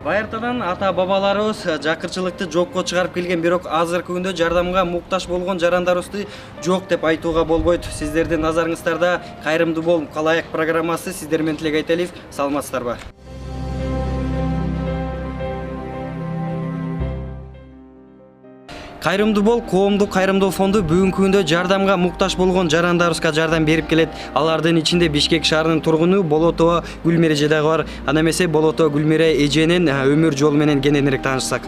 Байыртадан ата бабаларыбыз жакырчылыкты жокко чыгарып келген, бирок азыркы күндө жардамга муктаж болгон жарандарыбызды жок деп айтууга болбойт. Сиздердин назарыңыздарда Кайрымдуу бол калайык программасы. Сиздер менен Тилек Айталиев. Саламатсыздарбы? Кайрымдуу бол коомдук кайрымдуу фонду бүгүнкү күндө жардамга муктаж болгон жарандарыбызга жардам берип келет. Алардын ичинде Бишкек шаарынын тургуну Болотова Гүлмира эже дагы бар. Анда эмесе Болотова Гүлмира эженин өмүр жолу менен кененирээк таанышсак.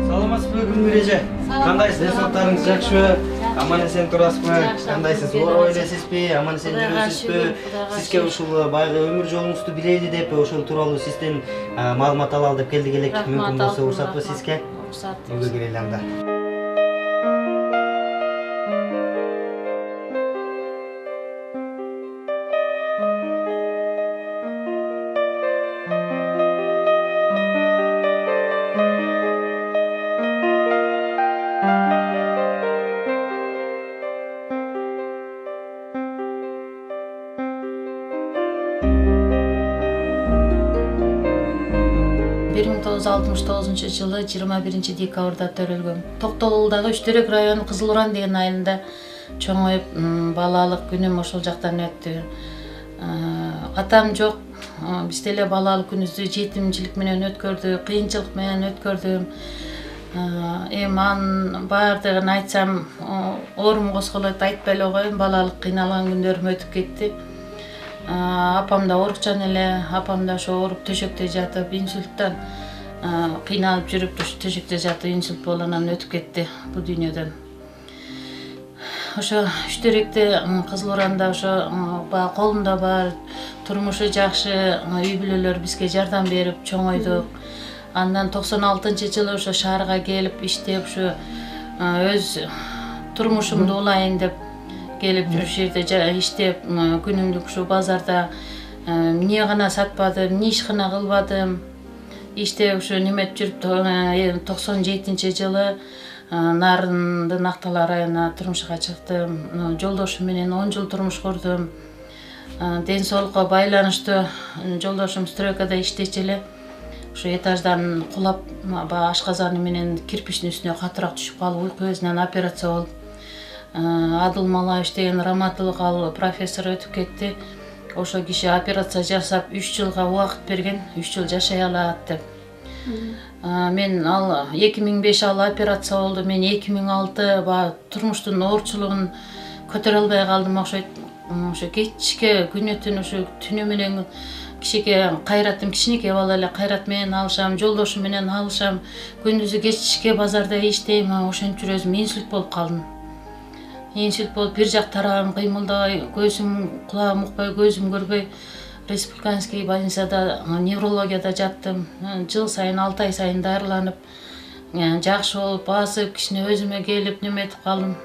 Саламатсызбы Гүлмира эже? Кандайсыз? Денсаулыктарыңыз жакшыбы? Аман-эсен турасызбы? Кандайсыз? Ооруп элесизби? Аман-эсен жүрөсүзбү? Сизге ушул баягы өмүр жолуңузду билели деп, ошол тууралуу сизден маалымат алалы деп келдик элек. Мүмкүн болсо уруксатпы сизге? Уруксат. Үйгө кирели анда. жылы 21 декабрда төрөлгөм. Токтогулдагы Үчтөрөк району Кызылуран деген айылында чоңоюп, балалык күнүм ошол жактан өттү. Атам жок. Биз деле балалык күнүбүздү жетимчилик менен өткөрдүк, кыйынчылык менен өткөрдүм. Эми анын баардыгын айтсам, оорум козголот, айтпай эле коеюн. Балалык кыйналган күндөрүм өтүп кетти. Апам да оорукчан эле, апам да ошо ооруп төшөктө жатып, инсульттан кыйналып жүрүп төшөктө жатып инсульт болуп анан өтүп кетти бул дүйнөдөн. Ошо Үчтөрөктө, Кызылуранда ошо баягы колунда бар, турмушу жакшы үй бүлөлөр бизге жардам берип чоңойдук. Андан 96-жылы ошо шаарга келип иштеп, ошо өз турмушумду улайын деп келип ушул жерде иштеп, күнүмдүк ушу базарда эмне гана сатпадым, эмне иш гана кылбадым. Иштеп ушу неметип жүрүп 97-жылы Нарындын Актала районуна турмушка чыктым. Жолдошум менен 10 жыл турмуш курдум. Ден соолукка байланыштуу жолдошум стройкада иштечү эле. Ушу этаждан кулап, ашказаны менен кирпичтин үстүнө катыраак түшүп калып, уйку безинен операция болуп, Адыл Малаевич деген раматылык ал профессор өтүп кетти. Ошо киши операция жасап 3 жылга убакыт берген, 3 жыл жашай алат деп. Мен ал 2005 ал операция болду. Мен 2006 турмуштун оорчулугун көтөрө албай калдым. Ошо кечке күнөтүн ошо түнү менен кишиге кайратым, кичинекей бала эле кайрат менен алышам, жолдошум менен алышам. Күндүзү кечке базарда иштейм, ошентип өзүм инсульт болуп калдым. Инсульт болуп, бир жак тарабым кыймылдабай, көзүм, кулагым укпай, көзүм көрбөй, республиканский больницада неврологияда жаттым. Жыл сайын 6 ай сайын дарыланып, жакшы болуп, басып, кичине өзүмө келип неметип калдым.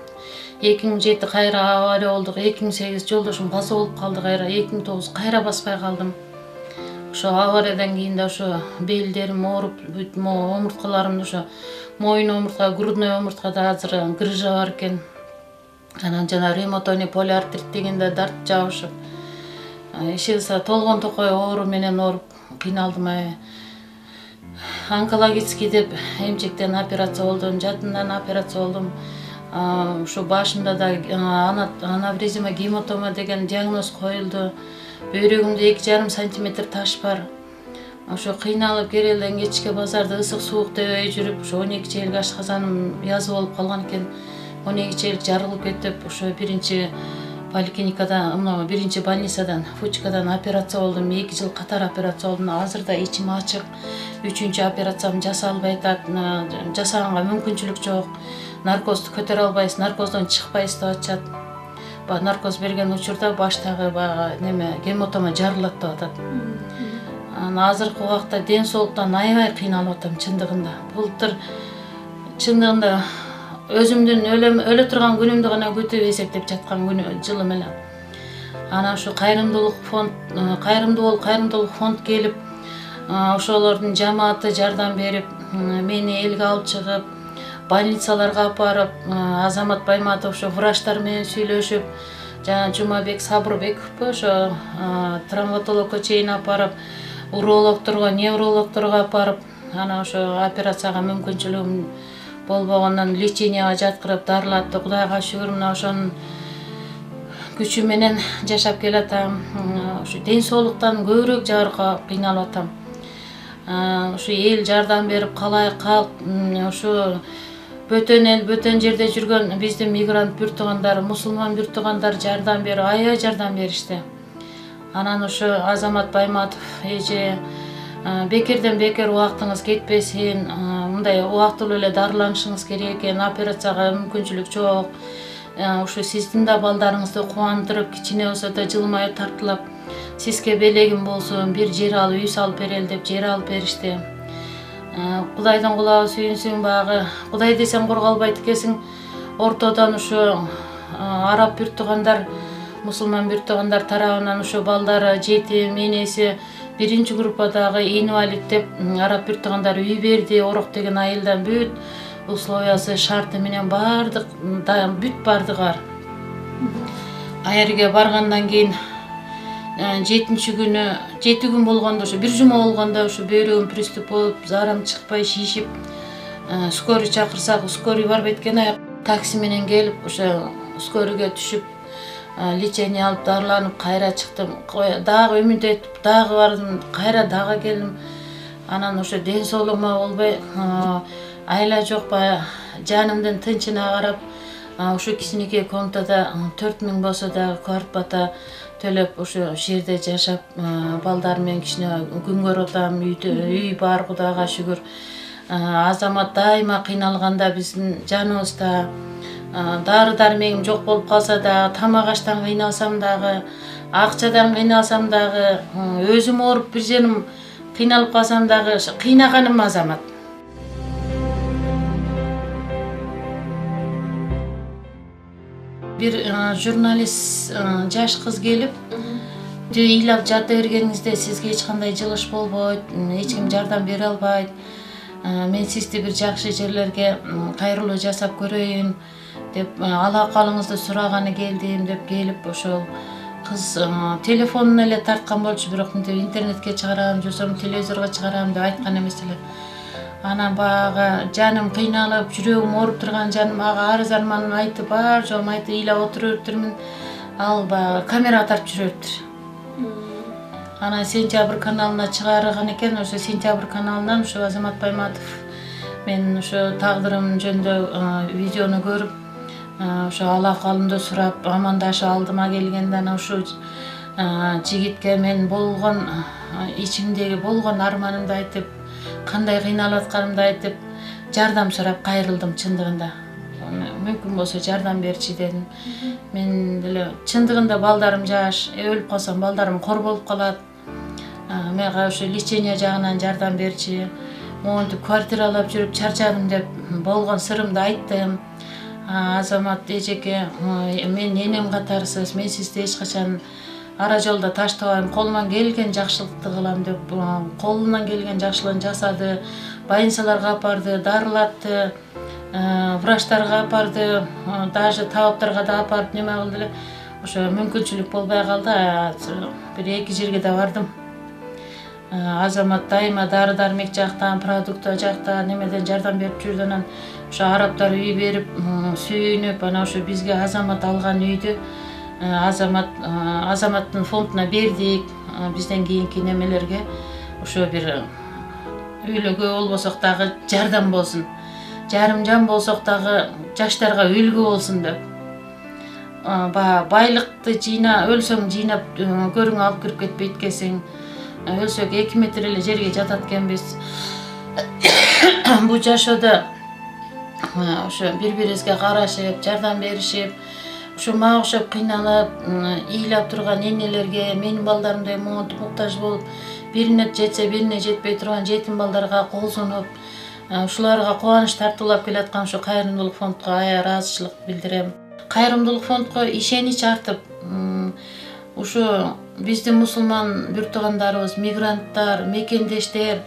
2007 кайра авария болдук, 2008 жолдошум каза болуп калды кайра, 2009 кайра баспай калдым. Ошо авариядан кийин да ошо белдерим ооруп, омурткаларымды ошо моюн омуртка, грудной омурткада азыр грыжа бар экен. Анан жана ревматойный полиартрит дегенде дарт жабышып, иши толгон токой оору менен ооруп кыйналдым. Онкологический деп эмчектен операция болдум, жатындан операция болдум. Ушу башымда да анавризма гематома деген диагноз коюлду. Бөйрөгүмдө 2,5 сантиметр таш бар. Ошо кыйналып керелден кечке базарда ысык суукта жүрүп, ошо 12 чейлик ашказаным язып болуп калган экен. 12 чейлик жарылып кетип, ошо биринчи поликлиникадан, биринчи больницадан, Фучкадан операция болдум. 2 жыл катар операция болдум. Азырда ичим ачык. 3-чү операциям жасалбай атат. Жасаганга мүмкүнчүлүк жок. Наркозду көтөрө албайсыз, наркоздон чыкпайсыз деп атышат. Наркоз берген учурда баштагы гематома жарылат деп атат. Азыркы убакта ден соолуктан аябай кыйналып атам чындыгында. Былтыр чындыгында өзүмдүн өлө турган күнүмдү гана күтүп эсептеп жаткан жылым эле. Анан ушу кайрымдуулук фонд келип, ошолордун жамааты жардам берип, мени элге алып чыгып, больницаларга алып барып, Азамат Байматов ошо врачтар менен сүйлөшүп, жана Жумабек Сабырбековпу ошо травматологко чейин алып барып, урологторго, неврологторго алып барып, анан ошо операцияга мүмкүнчүлүгүм болбогондон леченияга жаткырып дарылатты. Кудайга шүгүр, мына ошонун күчү менен жашап келатам. Ушу ден соолуктан көбүрөөк жабыркап кыйналып атам. Ушу эл жардам берип, калай калк, ушу бөтөн эл, бөтөн жерде жүргөн биздин мигрант бүр туугандар, мусулман бүр туугандар жардам берип, аябай жардам беришти. Анан ушу Азамат Байматов эже бекерден бекер убактыңыз кетпесин, мындай убактылуу эле дарыланышыңыз керек экен, операцияга мүмкүнчүлүк жок. Ушу сиздин да балдарыңызды кубандырып, кичине болсо да жылмаюп тартылап, сизге белегим болсун, бир жер алып, үй салып берели деп жер алып беришти. Кудайдын кулабы сүйүнсүн, багы Кудай десең корголбойт экенсиң. Ортодон ушу араб бүр туугандар, мусулман бүр туугандар тарабынан ушу балдары жетим, энеси биринчи группадагы инвалид деп араб бүр туугандар үй берди. Орок деген айылдан бүт условиясы, шарты менен бардык бүт бардыгы бар. Аерге баргандан кийин 7-чи күнү, 7 күн болгондо, ошо бир жума болгондо ушу бөйрөгүм приступ болуп, заарым чыкпай шишип, скорый чакырсак, скорый барбайт экен. Такси менен келип, ошо скорыйга түшүп, лечение алып, дарыланып, кайра чыктым. Дагы үмүт этип, дагы бардым, кайра дагы келдим. Анан ошо ден соолугума болбой, айла жок, баягы жанымдын тынчына карап, ушу кичинекей комнатада 4000 болсо дагы квартплата төлөп, ошо жерде жашап, балдар менен кичине күн көрүп атам. Үй бар, Кудайга шүгүр. Азамат дайыма кыйналганда биздин жаныбызда, дары дармегим жок болуп калса дагы, тамак аштан кыйналсам дагы, акчадан кыйналсам дагы, өзүм ооруп бир жерим кыйналып калсам дагы, кыйнаганым Азамат. Бир журналист жаш кыз келип, ыйлап жата бергениңизде сизге эч кандай жылыш болбойт, эч ким жардам бере албайт. Мен сизди бир жакшы жерлерге кайрылуу жасап көрөйүн деп, алакалыңызды сураганы келдим деп келип, ошол кыз телефонун эле тарткан болчу, бирок интернетке чыгарам, жосом телевизорго чыгарам деп айткан эмес эле. Анан багы жаным кыйналып, жүрөгүм ооруп турган жаным ага арыз арманын айтып, бар жоом айтып ыйлап отуруптурмун. Ал багы камерага тартып жүрөптүр. Анан Сентябрь каналына чыгарган экен. Ошо Сентябрь каналынан ошо Азамат Байматов мен ошо тагдырым жөнүндө видеону көрүп, ошо алакалымды сурап, амандашып алдыма келгенде, анан ушул жигитке мен болгон ичимдеги болгон арманымды айтып, кандай кыйналып атканымды айтып, жардам сурап кайрылдым чындыгында. Мүмкүн болсо жардам берчи дедим. Мен деле чындыгында балдарым жаш, өлүп калсам балдарым кор болуп калат. Мага ошо лечение жагынан жардам берчи. Монтип квартиралап жүрүп чарчадым деп болгон сырымды айттым. Азамат эжеке, мен энем катарсыз, мен сизди эч качан ара жолдо таштабайм, колуман келген жакшылыкты кылам деп, колунан келген жакшылыгын жасады. Больницаларга алып барды, дарылатты, врачтарга алып барды, даже табаптарга да алып барып неме кылды эле. Ошо мүмкүнчүлүк болбой калды. Бир 2 жерге да бардым. Азамат дайыма дары дармек жактан, продукта жактан немеден жардам берип жүрдү. Анан ошо арабтар үй берип, сүйүнүп, анан ошо бизге Азамат алган үйдү Азаматтын фондуна бердик. Бизден кийинки немелерге ошо бир үйлөгө болбосок дагы жардам болсун. Жарым жан болсок дагы жаштарга үлгү болсун деп. Байлыкты жыйна, өлсөң жыйнап көрүңө алып кирип кетпейт экенсиң. Өлсөк 2 метр эле жерге жатат экенбиз. Бу жашоодо ошо бири-бирибизге карашып, жардам беришип, ушу мага окшоп кыйналып, ыйлап турган энелерге, менин балдарымдай монтип муктаж болуп, бирине жетсе бирине жетпей турган жетим балдарга кол сунуп, ушуларга кубаныч тартуулап келаткан ушу Кайрымдуулук фондко аябай ыраазычылык билдирем. Кайрымдуулук фондко ишенич артып, ушу биздин мусулман бүр туугандарыбыз, мигранттар, мекендештер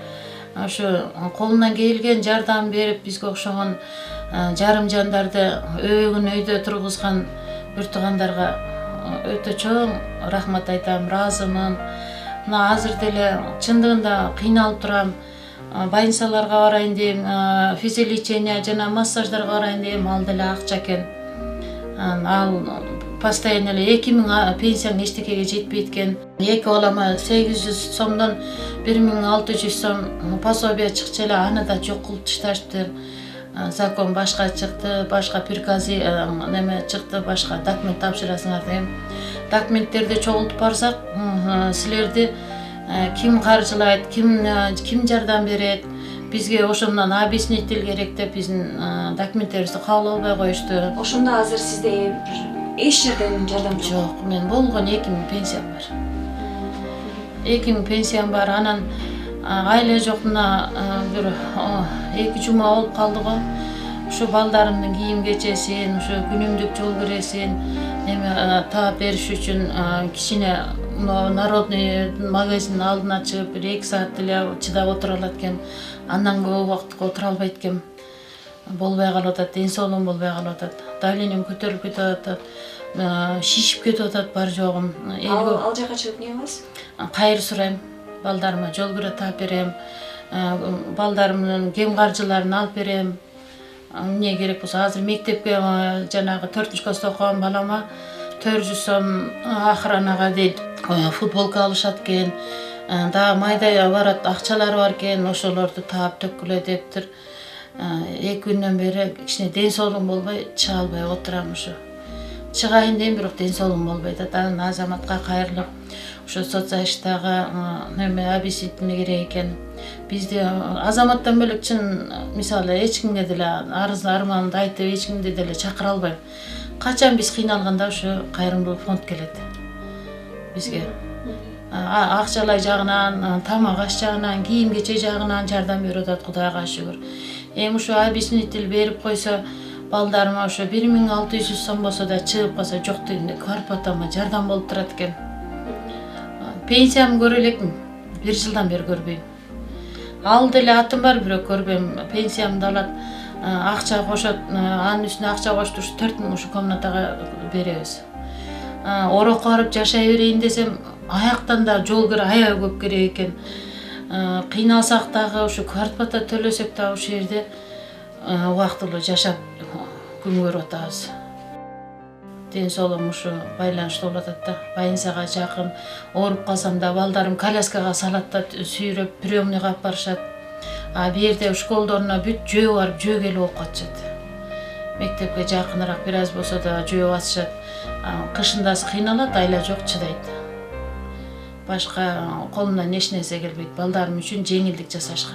ошо колунан келген жардам берип бизге окшогон жарым жандарды өбөгөн өйдө тургузган бир туугандарга өтө чоң рахмат айтам, ыраазымын. Мына азыр деле чындыгында кыйналып турам. Больницаларга барайын дейм, физиолечение жана массаждарга барайын дейм, ал деле акча экен. Ал постоянно эле 2000 пенсияң эчтекеге жетпейт экен. 2 балама 800 сомдон 1600 сом пособие чыкчу эле, аны да жок кылып ташташыптыр. Закон башка чыкты, башка приказы неме чыкты, башка документ тапшырасыңар дейм. Документтерди чогултуп барсак, силерди ким каржылайт, ким жардам берет, бизге ошондон объяснитель керек деп биздин документтерибизди кабыл албай коюшту. Ошондо азыр сизде эч жерден жардам жок? Жок, мен болгон 2000 пенсиям бар. 2000 пенсиям бар, анан айла жок, мына бир 2 жума болуп калды го. Ушу балдарымдын кийим кечесин, ушу күнүмдүк жол киресин неме таап бериш үчүн кичине народный магазиндин алдына чыгып 1-2 саат эле чыдап отура алат экем. Андан көп убакытка отура албайт экем. Болбой калып атат, ден соолугум болбой калып атат. Давлением көтөрүлүп кетип атат. Шишип кетип атат бар жогум. Ал жака чыгып эмне кыласыз? Кайыр сурайм. Балдарыма жол кире таап берем. Балдарымдын кем каржыларын алып берем. Эмне керек болсо, азыр мектепке жанагы 4-класста окуган балама 400 сом охранага дейт футболка алышат экен. Дагы майда барат акчалары бар экен, ошолорду таап төккүлө дептир. 2 күндөн бери кичине ден соолугум болбой чыга албай отурам ушу. Чыгайын дейм, бирок ден соолугум болбой атат. Анан Азаматка кайрылып, ошо соцзащитага неме объяснительный керек экен. Бизде Азаматтан бөлөк чын мисалы эч кимге деле арыз арманымды айтып эч кимди деле чакыра албайм. Качан биз кыйналганда ушу кайрымдуулук фонд келет бизге. Акчалай жагынан, тамак аш жагынан, кийим кече жагынан жардам берип атат, Кудайга шүгүр. Эми ушу объяснитель берип койсо, балдарыма ошо 1600 сом болсо да чыгып калса, жок дегенде квартплатама жардам болуп турат экен. Пенсиямды көрө элекмин, 1 жылдан бери көрбөйм. Ал деле атым бар, бирок көрбөйм. Пенсиямды алат, акча кошот, анын үстүнө акча кошту, 4000 ушу комнатага беребиз. Орокко барып жашай берейин десем, аяктан да жол кире аябай көп керек экен. Кыйналсак дагы ушу квартплата төлөсөк да ушул жерде убактылуу жашап күн көрүп атабыз. Ден соолугум ушу байланыштуу болуп атат да. Больницага жакын, ооруп калсам да балдарым коляскага салат да сүйрөп приёмныйга алып барышат. Бу жерде школдоруна бүт жөө барып жөө келип окуп катышат. Мектепке жакыныраак бир аз болсо да жөө басышат. Кышындасы кыйналат, айла жок чыдайт. Башка колумдан эч нерсе келбейт, балдарым үчүн жеңилдик жасашка.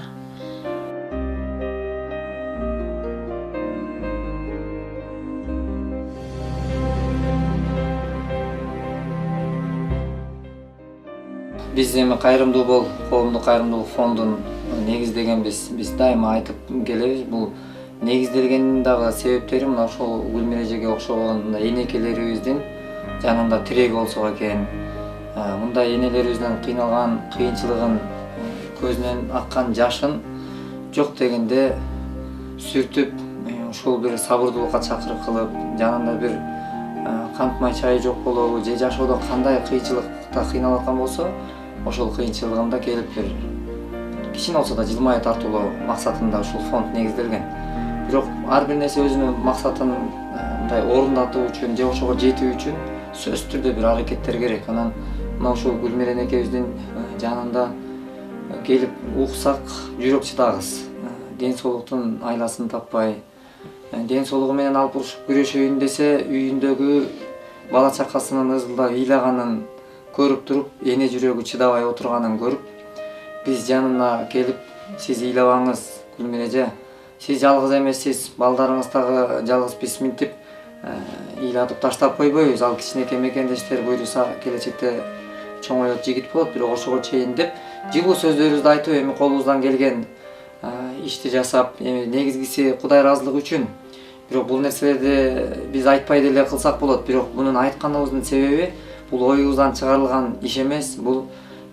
Биз эми Кайрымдуу бол коомдук кайрымдуулук фондун негиздегенбиз. Биз дайыма айтып келебиз. Бул негизделгендин дагы себептери мына ошол Гүлмир эжеге окшогон энекелерибиздин жанында тирек болсок экен. Мындай энелерибиздин кыйналган кыйынчылыгын, көзүнөн аккан жашын жок дегенде сүртүп, ушул бир сабырдуулукка чакырык кылып, жанында бир кант май чайы жок болобу, же жашоодо кандай кыйынчылыкта кыйналып аткан болсо, ошол кыйынчылыгында келип бир кичине болсо да жылмая тартуулоо максатында ушул фонд негизделген. Бирок ар бир нерсе өзүнүн максатын мындай орундатуу үчүн же ошого жетүү үчүн сөзсүз түрдө бир аракеттер керек. Анан мына ушул Гүлмир энекебиздин жанында келип уксак жүрөк чыдагыз. Ден соолуктун айласын таппай, ден соолугу менен алып урушуп күрөшөйүн десе, үйүндөгү бала чакасынын ызылдап ыйлаганын көрүп туруп, эне жүрөгү чыдабай отурганын көрүп, биз жанына келип, сиз ыйлабаңыз Гүлмир эже, сиз жалгыз эмессиз, балдарыңыз дагы жалгыз биз минтип ыйлатып таштап койбойбуз. Ал кичинекей мекендештер буйруса келечекте чоңойот, жигит болот, бирок ошого чейин деп жылуу сөздөрүбүздү айтып, эми колубуздан келген ишти жасап, эми негизгиси Кудай ыраазылыгы үчүн. Бирок бул нерселерди биз айтпай деле кылсак болот. Бирок мунун айтканыбыздын себеби бул оюбуздан чыгарылган иш эмес, бул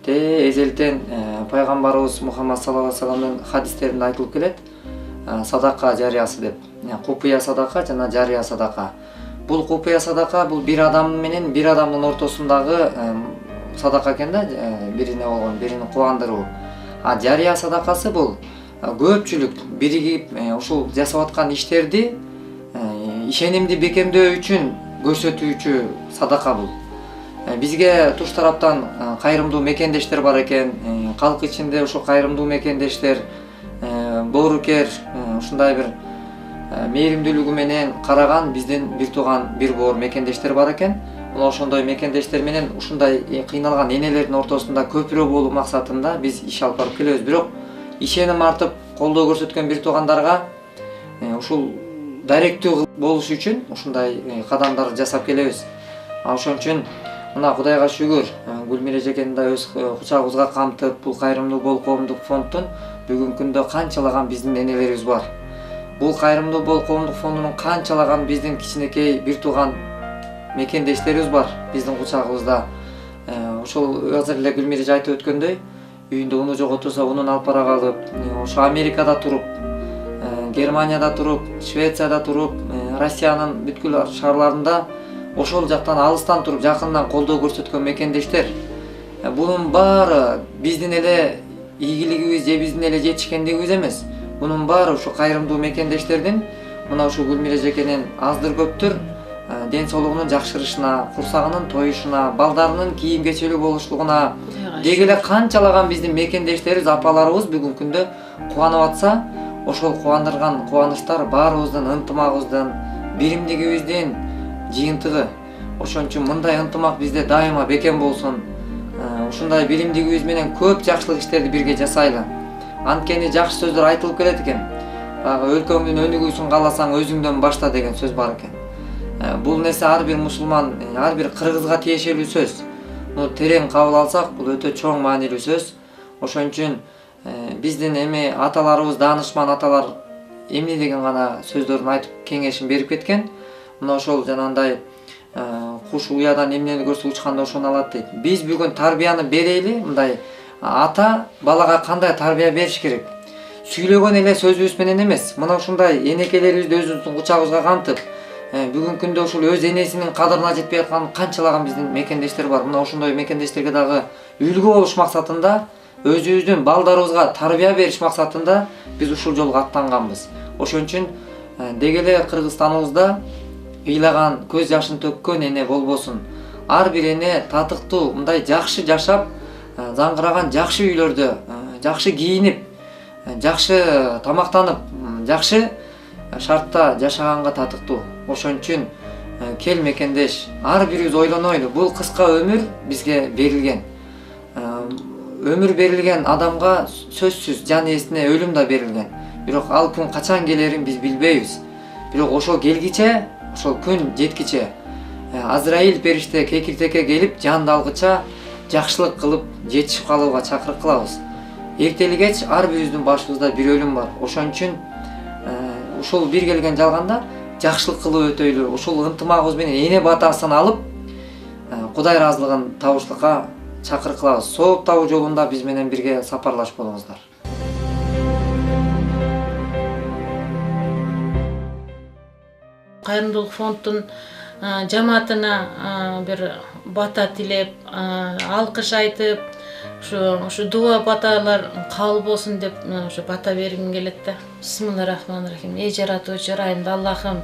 эзелтен пайгамбарыбыз Мухаммад саллаллаху алейхи вассаламдын хадистеринде айтылып келет. Садака жариясы деп. Купуя садака жана жария садака. Бул купуя садака бул бир адам менен бир адамдын ортосундагы садака экен да, бирине болгон, бирини кубандыруу. А жария садакасы бул көпчүлүк биригип ушул жасап аткан иштерди ишенимди бекемдөө үчүн көрсөтүүчү садака бул. Бизге туш тараптан кайрымдуу мекендештер бар экен. Калк ичинде ошо кайрымдуу мекендештер боорукер, ушундай бир мээримдүүлүгү менен караган биздин бир тууган бир боор мекендештер бар экен. Мына ошондой мекендештер менен ушундай кыйналган энелердин ортосунда көпүрө болуу максатында биз иш алып барып келебиз. Бирок ишеним артып колдоо көрсөткөн бир туугандарга ушул даректүү болуш үчүн ушундай кадамдарды жасап келебиз. Ошон үчүн мына Кудайга шүгүр, Гүлмира эжекени да өз кучагыбызга камтып, бул кайрымдуу бол коомдук фонддун бүгүнкү күндө канчалаган биздин энелерибиз бар. Бул кайрымдуу бол коомдук фондунун канчалаган биздин кичинекей бир тууган мекендештерибиз бар биздин кучагыбызда. Ошол азыр эле Гүлмира эже айтып өткөндөй, үйүндө уну жоготурса унун алып бара калып, ошо Америкада туруп, Германияда туруп, Швецияда туруп, Россиянын бүткүл шаарларында ошол жактан алыстан туруп жакындан колдоо көрсөткөн мекендештер. Бунун баары биздин эле ийгилигибиз же биздин эле жетишкендигибиз эмес. Бунун баары ушу кайрымдуу мекендештердин мына ушул Гүлмира эжекенин аздыр көптүр ден соолугунун жакшырышына, курсагынын тоюшуна, балдарынын кийим кечелүү болушлугуна деги эле канчалаган биздин мекендештерибиз, апаларыбыз бүгүнкү күндө кубанып атса, ошол кубандырган кубанычтар баарыбыздын ынтымагыбыздын, биримдигибиздин жыйынтыгы. Ошон үчүн мындай ынтымак бизде дайыма бекем болсун. Ушундай биримдигибиз менен көп жакшылык иштерди бирге жасайлы. Анткени жакшы сөздөр айтылып келет экен. Өлкөңдүн өнүгүүсүн кааласаң өзүңдөн башта деген сөз бар экен. Бул нерсе ар бир мусулман, ар бир кыргызга тиешелүү сөз. Муну терең кабыл алсак, бул өтө чоң маанилүү сөз. Ошон үчүн биздин эми аталарыбыз, даанышман аталар эмне деген гана сөздөрүн айтып кеңешин берип кеткен. Мына ошол жанагындай куш уядан эмнени көрсө учканда ошону алат дейт. Биз бүгүн тарбияны берели, мындай ата балага кандай тарбия бериш керек? Сүйлөгөн эле сөзүбүз менен эмес. Мына ушундай энекелерибизди өзүбүздүн кучагыбызга камтып, бүгүнкү күндө ушул өз энесинин кадырына жетпей аткан канчалаган биздин мекендештер бар. Мына ошондой мекендештерге дагы үлгү болуш максатында, өзүбүздүн балдарыбызга тарбия бериш максатында биз ушул жолго аттанганбыз. Ошон үчүн деги эле Кыргызстаныбызда ыйлаган, көз жашын төккөн эне болбосун. Ар бир эне татыктуу, мындай жакшы жашап, заңгыраган жакшы үйлөрдө, жакшы кийинип, жакшы тамактанып, жакшы шартта жашаганга татыктуу. Ошон үчүн кел мекендеш, ар бирибиз ойлонойлу. Бул кыска өмүр бизге берилген. Өмүр берилген адамга сөзсүз жан ээсине өлүм да берилген. Бирок ал күн качан келерин биз билбейбиз. Бирок ошол келгиче, ошол күн жеткиче Азраил периште кекиртекке келип жанды алгыча жакшылык кылып жетишип калууга чакырык кылабыз. Эртели кеч ар бирибиздин башыбызда бир өлүм бар. Ошон үчүн ушул бир келген жалганда жакшылык кылып өтөйлү. Ушул ынтымагыбыз менен эне батасын алып Кудай ыраазылыгын табышлыкка чакырык кылабыз. Сооп табуу жолунда биз менен бирге сапарлаш болуңуздар. Кайрымдуулук фонддун жамаатына бир бата тилеп, алкыш айтып, ушу дуа баталар кабыл болсун деп ушу бата бергим келет да. Бисмиллахиррахманиррахим. Эй жаратуучу, райымды Аллахым,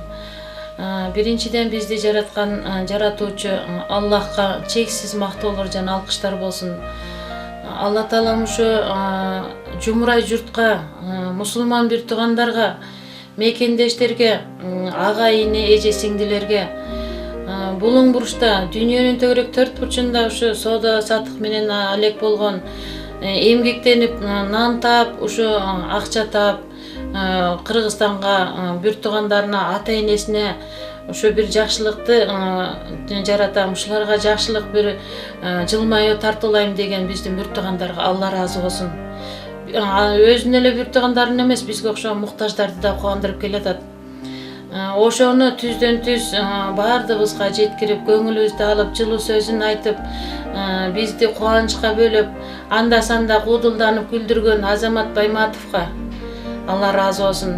биринчиден бизди жараткан жаратуучу Аллахка чексиз мактоолор жана алкыштар болсун. Алла таалам ушу жумурай журтка, мусулман бир туугандарга, мекендештерге, ага ине, эже сиңдилерге булуң бурушта дүйнөнүн төгүрөк төрт бурчунда ушу соода сатык менен алек болгон, эмгектенип нан таап, ушу акча таап, Кыргызстанга бир туугандарына, ата энесине ушу бир жакшылыкты жаратам, ушуларга жакшылык бир жылмайуу тартуулайм деген биздин бир туугандарга Алла ыраазы болсун. Өзүнө эле бир туугандарын эмес, бизге окшогон муктаждарды да кубандырып келатат. Ошону түздөн түз баардыгыбызга жеткирип, көңүлүбүздү алып, жылуу сөзүн айтып, бизди кубанычка бөлөп, анда санда куудулданып күлдүргөн Азамат Байматовго Алла ыраазы болсун.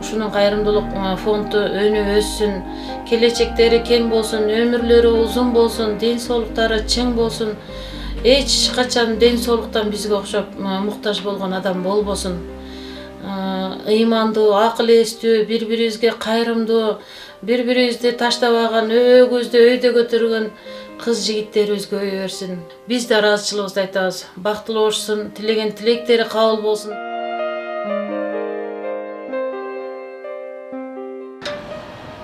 Ушунун кайрымдуулук фонду өнүп өссүн, келечектери кең болсун, өмүрлөрү узун болсун, ден соолуктары чың болсун. Эч качан ден соолуктан бизге окшоп муктаж болгон адам болбосун. Ыймандуу, акыл эстүү, бири-бирибизге кайрымдуу, бири-бирибизди таштабаган, өбөгөздү өйдө көтөргөн кыз жигиттерибиз көбөйө берсин. Биз да ыраазычылыгыбызды айтабыз. Бактылуу болушун, тилеген тилектери кабыл болсун.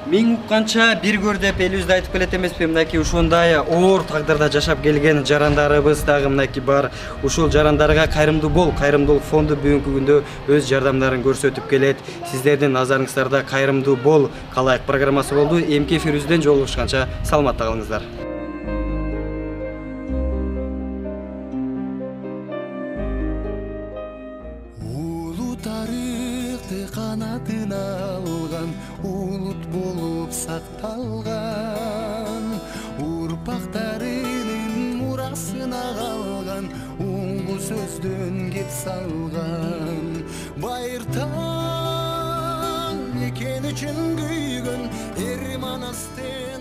Миң укканча бир көр деп элибизде айтып келет эмеспи? Мынакей ушундай оор тагдырда жашап келген жарандарыбыз дагы мынакей бар. Ушул жарандарга Кайрымдуу бол, Кайрымдуулук фонду бүгүнкү күндө өз жардамдарын көрсөтүп келет. Сиздердин назарыңыздарда Кайрымдуу бол калайык программасы болду. Эмки эфирибизден жолугушканча саламатта калыңыздар. Улуу тарыхты канатына алган, улут болуп сакталган, урпактарынын мурасына калган, улуу сөздөн кеп салган. Байыртан экен үчүн күйгөн эр манасты